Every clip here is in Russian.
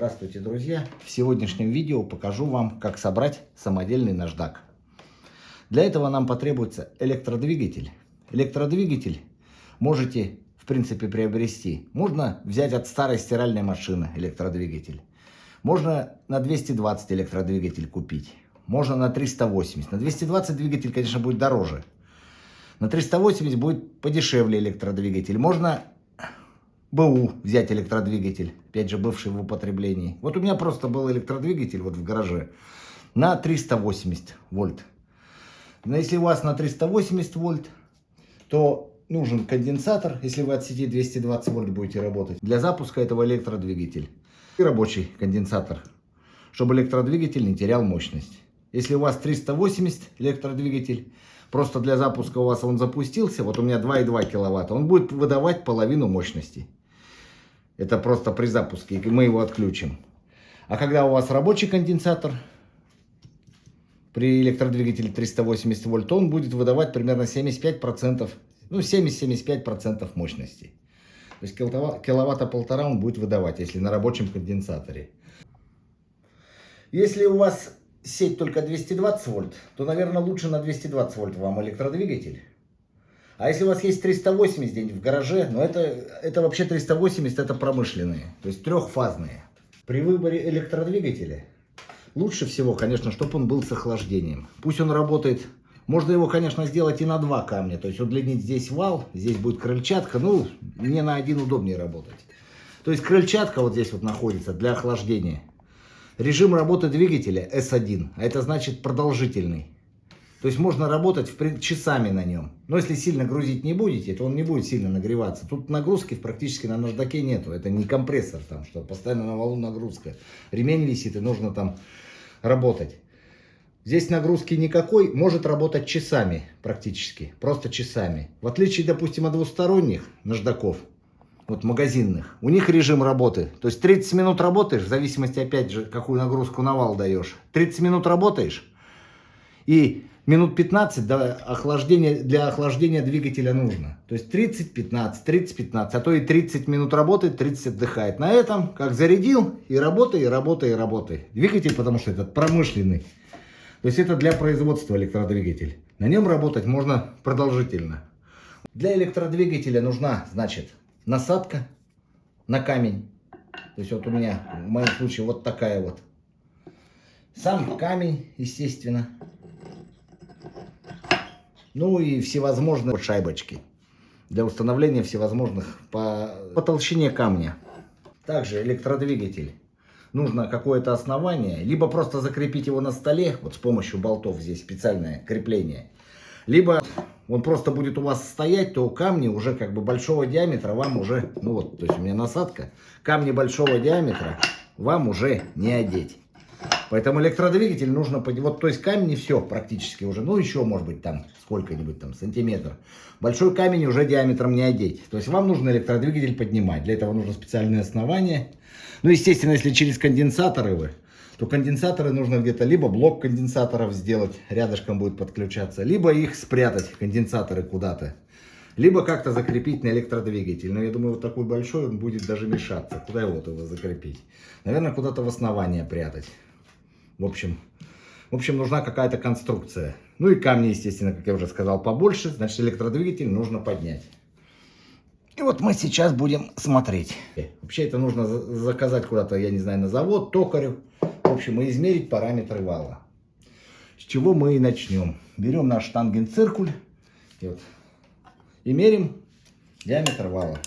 Здравствуйте, друзья! В сегодняшнем видео покажу вам, как собрать самодельный наждак. Для этого нам потребуется электродвигатель. Электродвигатель можете, в принципе, приобрести. Можно взять от старой стиральной машины электродвигатель. Можно на 220 электродвигатель купить. Можно на 380. На 220 двигатель, конечно, будет дороже. На 380 будет подешевле электродвигатель. Можно БУ взять электродвигатель, опять же бывший в употреблении. Вот у меня просто был электродвигатель вот в гараже на 380 вольт. Но если у вас на 380 вольт, то нужен конденсатор, если вы от сети 220 вольт будете работать, для запуска этого электродвигателя. И рабочий конденсатор, чтобы электродвигатель не терял мощность. Если у вас 380 электродвигатель, просто для запуска у вас он запустился, вот у меня 2,2 киловатта, он будет выдавать половину мощности. Это просто при запуске, и мы его отключим. А когда у вас рабочий конденсатор, при электродвигателе 380 вольт, он будет выдавать примерно 75%, ну 70-75% мощности. То есть киловатта полтора он будет выдавать, если на рабочем конденсаторе. Если у вас сеть только 220 вольт, то, наверное, лучше на 220 вольт вам электродвигатель. А если у вас есть 380 где-нибудь в гараже, но это вообще 380, это промышленные, то есть трехфазные. При выборе электродвигателя лучше всего, конечно, чтобы он был с охлаждением. Пусть он работает, можно его, конечно, сделать и на два камня, то есть удлинить здесь вал, здесь будет крыльчатка, ну, мне на один удобнее работать. То есть крыльчатка вот здесь вот находится для охлаждения. Режим работы двигателя S1, а это значит продолжительный. То есть можно работать часами на нем. Но если сильно грузить не будете, то он не будет сильно нагреваться. Тут нагрузки практически на наждаке нету. Это не компрессор, там, что постоянно на валу нагрузка. Ремень висит и нужно там работать. Здесь нагрузки никакой, может работать часами практически. Просто часами. В отличие, допустим, от двусторонних наждаков, вот магазинных, у них режим работы. То есть 30 минут работаешь, в зависимости, опять же, какую нагрузку на вал даешь. 30 минут работаешь и минут 15 для охлаждения двигателя нужно. То есть 30-15, 30-15, а то и 30 минут работает, 30 отдыхает. На этом, как зарядил, и работай, и работай, и работай. Двигатель, потому что этот промышленный. То есть это для производства электродвигатель. На нем работать можно продолжительно. Для электродвигателя нужна, значит, насадка на камень. То есть вот у меня, в моем случае, вот такая вот. Сам камень, естественно. Ну и всевозможные шайбочки для установления всевозможных по толщине камня. Также электродвигатель. Нужно какое-то основание, либо просто закрепить его на столе, вот с помощью болтов здесь специальное крепление. Либо он просто будет у вас стоять, то камни уже как бы большого диаметра вам уже, ну вот, то есть у меня насадка, камни большого диаметра вам уже не одеть. Поэтому электродвигатель нужно, вот, то есть камни все практически уже, ну еще может быть там сколько-нибудь там сантиметр. Большой камень уже диаметром не одеть. То есть вам нужно электродвигатель поднимать. Для этого нужно специальное основание. Ну естественно, если через конденсаторы вы, то конденсаторы нужно где-то либо блок конденсаторов сделать, рядышком будет подключаться, либо их спрятать, конденсаторы куда-то. Либо как-то закрепить на электродвигатель. Но я думаю, вот такой большой он будет даже мешаться. Куда его закрепить? Наверное, куда-то в основание прятать. В общем, нужна какая-то конструкция. Ну и камни, естественно, как я уже сказал, побольше. Значит, электродвигатель нужно поднять. И вот мы сейчас будем смотреть. Вообще это нужно заказать куда-то, я не знаю, на завод, токарю. В общем, и измерить параметры вала. С чего мы и начнем. Берем наш штангенциркуль и мерим диаметр вала.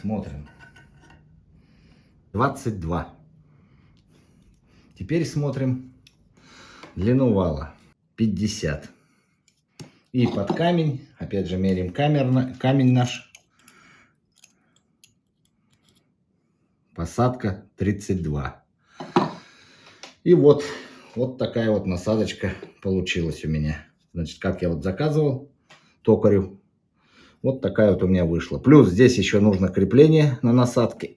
Смотрим. 22. Теперь смотрим длину вала. 50. И под камень, опять же меряем камень наш. Посадка 32. И вот такая вот насадочка получилась у меня. Значит, как я вот заказывал токарю, вот такая вот у меня вышла. Плюс здесь еще нужно крепление на насадке.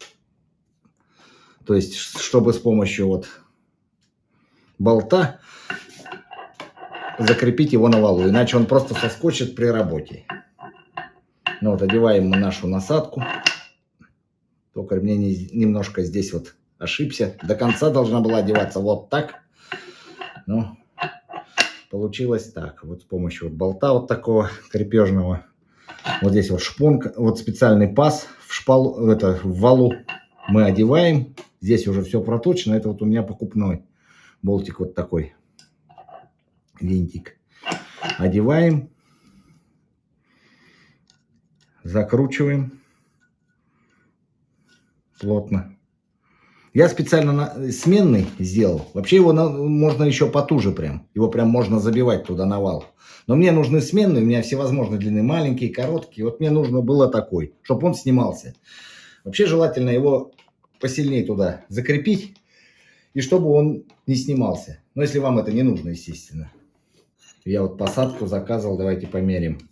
То есть, чтобы с помощью вот болта закрепить его на валу. Иначе он просто соскочит при работе. Ну вот, одеваем мы нашу насадку. Только мне немножко здесь вот ошибся. До конца должна была одеваться вот так. Но получилось так. Вот с помощью вот болта вот такого крепежного. Вот здесь вот шпонка, вот специальный паз в шпалу, в валу мы одеваем. Здесь уже все проточено. Это вот у меня покупной болтик вот такой. Винтик. Одеваем. Закручиваем. Плотно. Я специально сменный сделал. Вообще его можно еще потуже прям. Его прям можно забивать туда на вал. Но мне нужны сменные. У меня всевозможные длины. Маленькие, короткие. Вот мне нужно было такой, чтобы он снимался. Вообще желательно его посильнее туда закрепить. И чтобы он не снимался. Но если вам это не нужно, естественно. Я вот посадку заказывал. Давайте померим.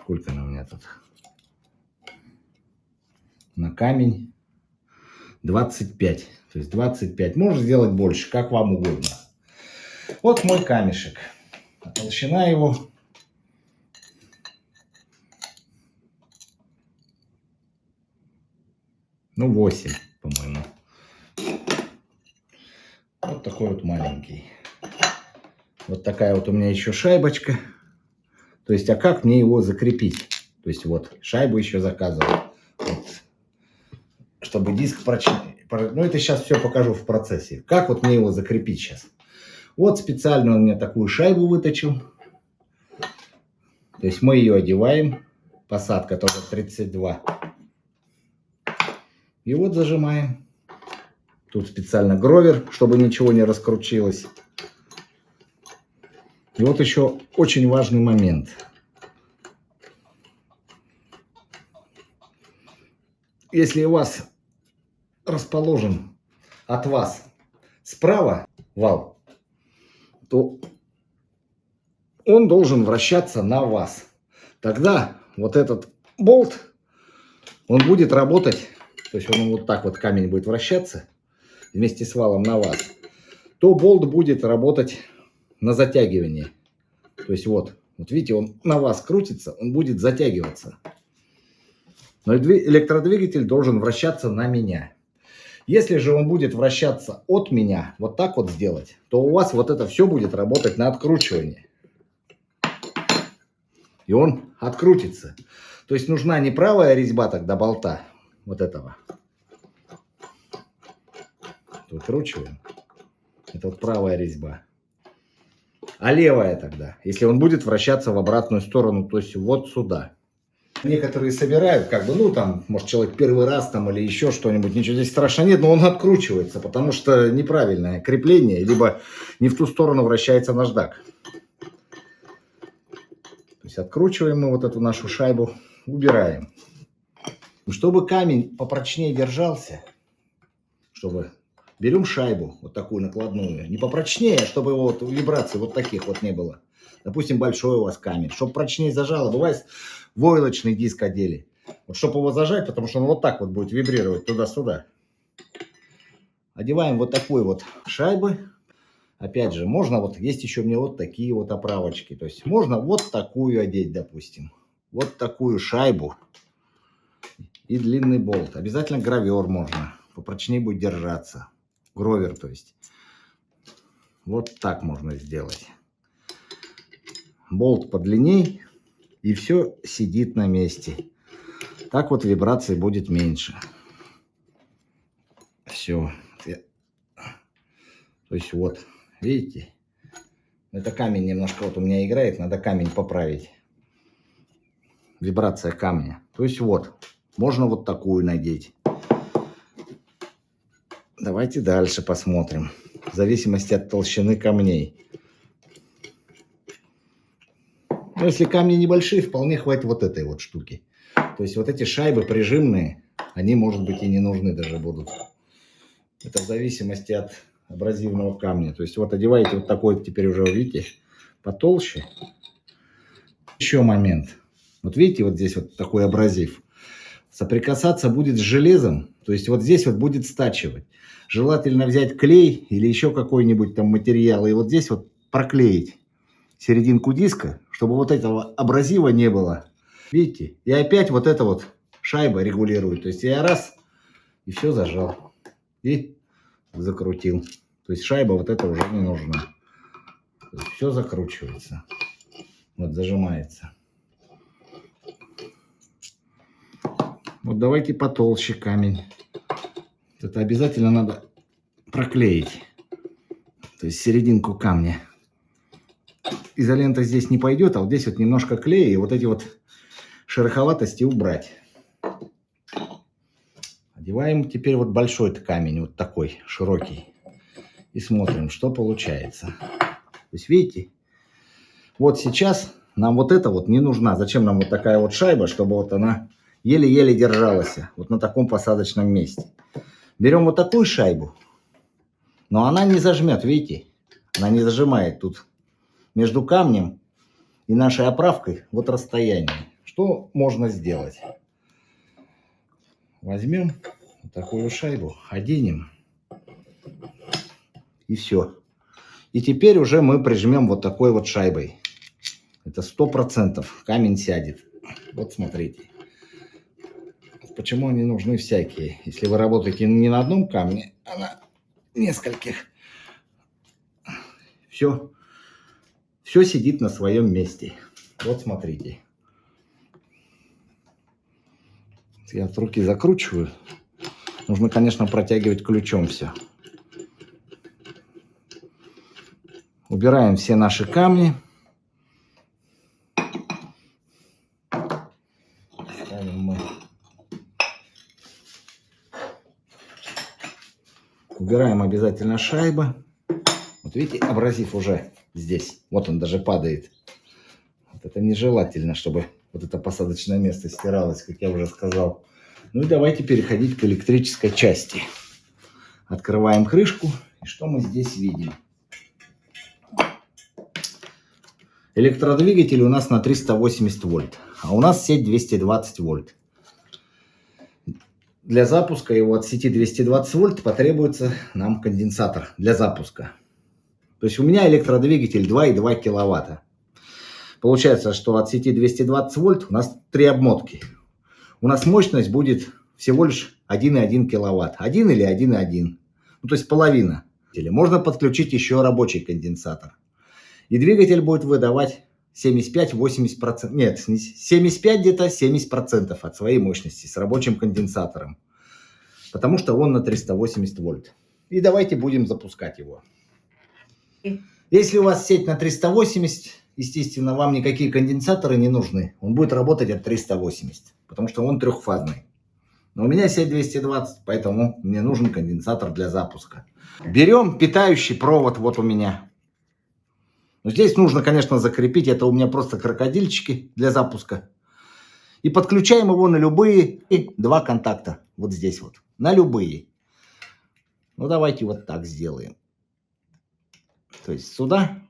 Сколько она у меня тут. На камень. 25. То есть 25. Можно сделать больше, как вам угодно. Вот мой камешек. Толщина его. Ну, 8, по-моему. Вот такой вот маленький. Вот такая вот у меня еще шайбочка. То есть, а как мне его закрепить? То есть, вот, шайбу еще заказывал. Вот. Чтобы диск прочинить. Ну, это сейчас все покажу в процессе. Как вот мне его закрепить сейчас? Вот специально он мне такую шайбу выточил. То есть мы ее одеваем. Посадка тоже 32. И вот зажимаем. Тут специально гровер, чтобы ничего не раскрутилось. И вот еще очень важный момент. Если у вас расположен от вас справа вал, то он должен вращаться на вас. Тогда вот этот болт, он будет работать, то есть он вот так вот камень будет вращаться вместе с валом на вас, то болт будет работать на затягивание. То есть вот видите, он на вас крутится, он будет затягиваться. Но электродвигатель должен вращаться на меня. Если же он будет вращаться от меня, вот так вот сделать, то у вас вот это все будет работать на откручивание. И он открутится. То есть нужна не правая резьба тогда болта, вот этого. Выкручиваем. Это вот правая резьба. А левая тогда, если он будет вращаться в обратную сторону, то есть вот сюда. Некоторые собирают, как бы, ну там, может человек первый раз там или еще что-нибудь, ничего здесь страшного нет, но он откручивается, потому что неправильное крепление, либо не в ту сторону вращается наждак. То есть откручиваем мы вот эту нашу шайбу, убираем. Чтобы камень попрочнее держался, чтобы берем шайбу, вот такую накладную, не попрочнее, чтобы его вот вибраций вот таких вот не было. Допустим, большой у вас камень, чтобы прочнее зажало, бывает войлочный диск одели. Вот чтобы его зажать, потому что он вот так вот будет вибрировать туда-сюда. Одеваем вот такой вот шайбы. Опять же, можно вот, есть еще у меня вот такие вот оправочки. То есть можно вот такую одеть, допустим. Вот такую шайбу и длинный болт. Обязательно гравер можно, попрочнее будет держаться. Гровер, то есть. Вот так можно сделать. Болт подлинней, и все сидит на месте. Так вот вибрации будет меньше. Все. То есть вот, видите? Это камень немножко вот у меня играет, надо камень поправить. Вибрация камня. То есть вот, можно вот такую надеть. Давайте дальше посмотрим. В зависимости от толщины камней. Но если камни небольшие, вполне хватит вот этой вот штуки. То есть вот эти шайбы прижимные, они, может быть, и не нужны даже будут. Это в зависимости от абразивного камня. То есть вот одеваете вот такой теперь уже, видите, потолще. Еще момент. Вот видите, вот здесь вот такой абразив. Соприкасаться будет с железом. То есть вот здесь вот будет стачивать. Желательно взять клей или еще какой-нибудь там материал и вот здесь вот проклеить серединку диска, чтобы вот этого абразива не было. Видите? И опять вот эта вот шайба регулирует. То есть я раз И все зажал. И закрутил. То есть шайба вот эта уже не нужна. Все закручивается. Вот зажимается. Вот давайте потолще камень. Это обязательно надо проклеить. То есть серединку камня. Изолента здесь не пойдет, а вот здесь вот немножко клея и вот эти вот шероховатости убрать. Одеваем теперь вот большой камень, вот такой широкий. И смотрим, что получается. То есть видите, вот сейчас нам вот это вот не нужна. Зачем нам вот такая вот шайба, чтобы вот она еле-еле держалась вот на таком посадочном месте. Берем вот такую шайбу, но она не зажмет, видите? Она не зажимает тут между камнем и нашей оправкой вот расстояние. Что можно сделать? Возьмем вот такую шайбу, оденем и все. И теперь уже мы прижмем вот такой вот шайбой. Это 100% камень сядет. Вот смотрите. Почему они нужны всякие? Если вы работаете не на одном камне, а на нескольких. Все сидит на своем месте. Вот смотрите. Я от руки закручиваю. Нужно, конечно, протягивать ключом все. Убираем все наши камни. Ставим мы. Убираем обязательно шайбы. Вот видите, абразив уже здесь. Вот он даже падает. Вот это нежелательно, чтобы вот это посадочное место стиралось, как я уже сказал. Ну и давайте переходить к электрической части. Открываем крышку. И что мы здесь видим? Электродвигатель у нас на 380 вольт. А у нас сеть 220 вольт. Для запуска его от сети 220 вольт потребуется нам конденсатор для запуска. То есть у меня электродвигатель 2,2 киловатта. Получается, что от сети 220 вольт у нас 3 обмотки. У нас мощность будет всего лишь 1,1 киловатт. 1 или 1,1. Ну, то есть половина. Можно подключить еще рабочий конденсатор. И двигатель будет выдавать 75-80%. Нет, 75 где-то 70% от своей мощности с рабочим конденсатором. Потому что он на 380 вольт. И давайте будем запускать его. Если у вас сеть на 380, естественно, вам никакие конденсаторы не нужны. Он будет работать от 380, потому что он трехфазный. Но у меня сеть 220, поэтому мне нужен конденсатор для запуска. Берем питающий провод, вот у меня. Но здесь нужно, конечно, закрепить. Это у меня просто крокодильчики для запуска. И подключаем его на любые 2 контакта. Вот здесь вот. На любые. Ну, давайте вот так сделаем. То есть сюда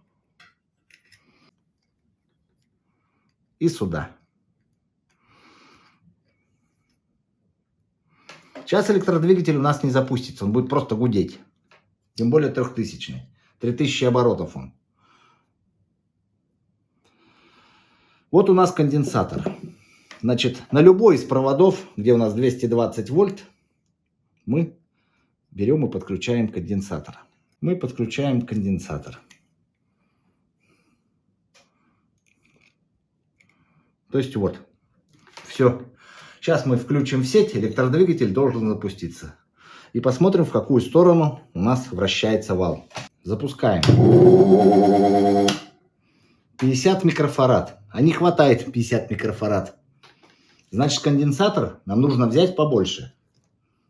и сюда. Сейчас электродвигатель у нас не запустится. Он будет просто гудеть. Тем более 3000. 3000 оборотов он. Вот у нас конденсатор. Значит, на любой из проводов, где у нас 220 вольт, мы берем и подключаем конденсатор. Мы подключаем конденсатор. То есть вот. Все. Сейчас мы включим в сеть, электродвигатель должен запуститься. И посмотрим, в какую сторону у нас вращается вал. Запускаем. 50 микрофарад. А не хватает 50 микрофарад. Значит, конденсатор нам нужно взять побольше.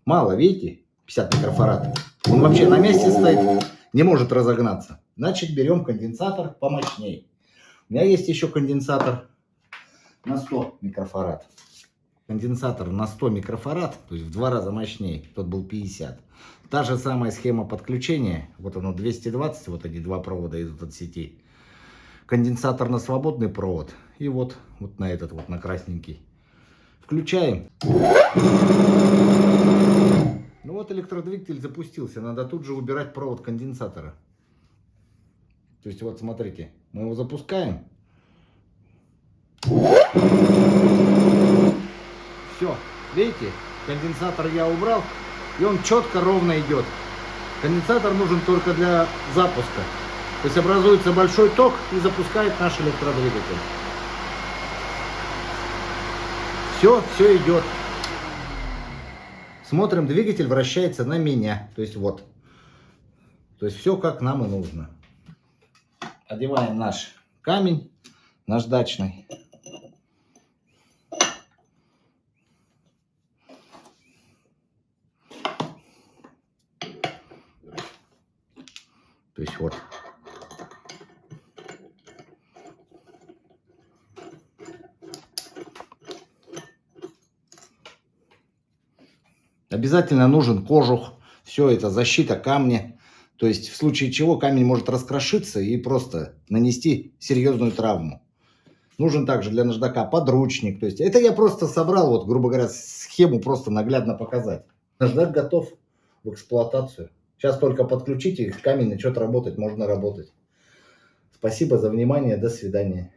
Мало, видите? 50 микрофарад. Он вообще на месте стоит, не может разогнаться. Значит, берем конденсатор помощнее. У меня есть еще конденсатор на 100 микрофарад. Конденсатор на 100 микрофарад, то есть в 2 раза мощнее. Тот был 50. Та же самая схема подключения. Вот оно 220, вот эти 2 провода идут от сети. Конденсатор на свободный провод. И вот на этот вот, на красненький. Включаем. Ну вот электродвигатель запустился. Надо тут же убирать провод конденсатора. То есть вот смотрите. Мы его запускаем. Все. Видите? Конденсатор я убрал. И он четко, ровно идет. Конденсатор нужен только для запуска. То есть образуется большой ток и запускает наш электродвигатель. Все идет. Смотрим, двигатель вращается на меня. То есть вот. То есть все как нам и нужно. Одеваем наш камень наждачный. То есть вот. Обязательно нужен кожух. Все это защита камня. То есть в случае чего камень может раскрошиться и просто нанести серьезную травму. Нужен также для наждака подручник. То есть это я просто собрал, вот, грубо говоря, схему просто наглядно показать. Наждак готов в эксплуатацию. Сейчас только подключите, камень начнет работать, можно работать. Спасибо за внимание, до свидания.